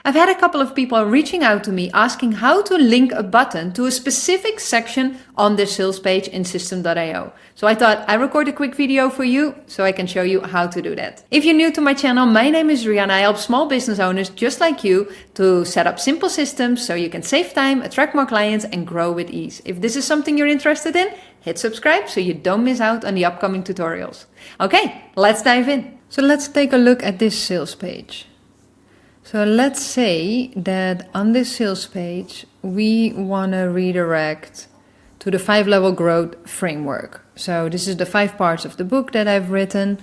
I've had a couple of people reaching out to me asking how to link a button to a specific section on the sales page in System.io. So I thought I'd record a quick video for you so I can show you how to do that. If you're new to my channel, my name is Rianna. I help small business owners just like you to set up simple systems so you can save time, attract more clients and grow with ease. If this is something you're interested in, hit subscribe so you don't miss out on the upcoming tutorials. Okay, let's dive in. So let's take a look at this sales page. So let's say that on this sales page, we want to redirect to the 5-level growth framework. So this is the 5 parts of the book that I've written,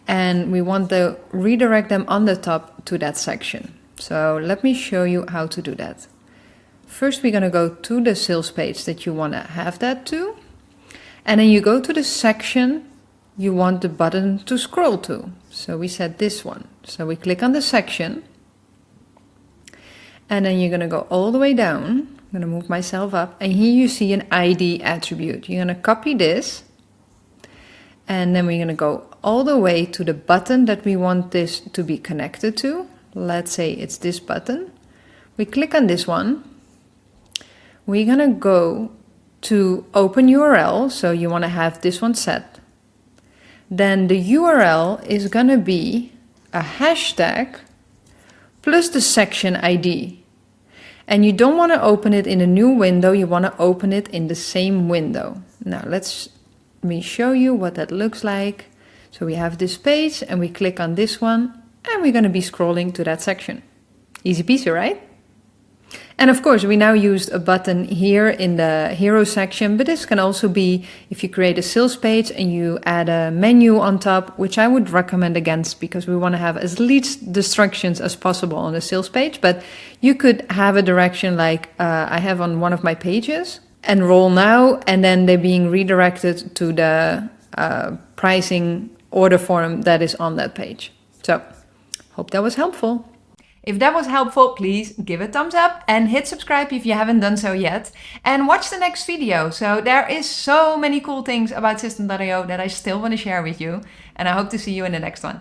and we want to redirect them on the top to that section. So let me show you how to do that. First, we're going to go to the sales page that you want to have that to, and then you go to the section you want the button to scroll to. So we set this one. So we click on the section. And then you're going to go all the way down. I'm going to move myself up. And here you see an ID attribute. You're going to copy this. And then we're going to go all the way to the button that we want this to be connected to. Let's say it's this button. We click on this one. We're going to go to open URL. So you want to have this one set. Then the URL is going to be a hashtag plus the section ID. And you don't want to open it in a new window, you want to open it in the same window. Now let me show you what that looks like. So we have this page and we click on this one and we're going to be scrolling to that section. Easy peasy, right? And of course, we now used a button here in the hero section, but this can also be if you create a sales page and you add a menu on top, which I would recommend against because we want to have as least distractions as possible on the sales page. But you could have a direction like I have on one of my pages, enroll now, and then they're being redirected to the pricing order form that is on that page. So, hope that was helpful. If that was helpful, please give a thumbs up and hit subscribe if you haven't done so yet. And watch the next video. So there is so many cool things about System.io that I still want to share with you. And I hope to see you in the next one.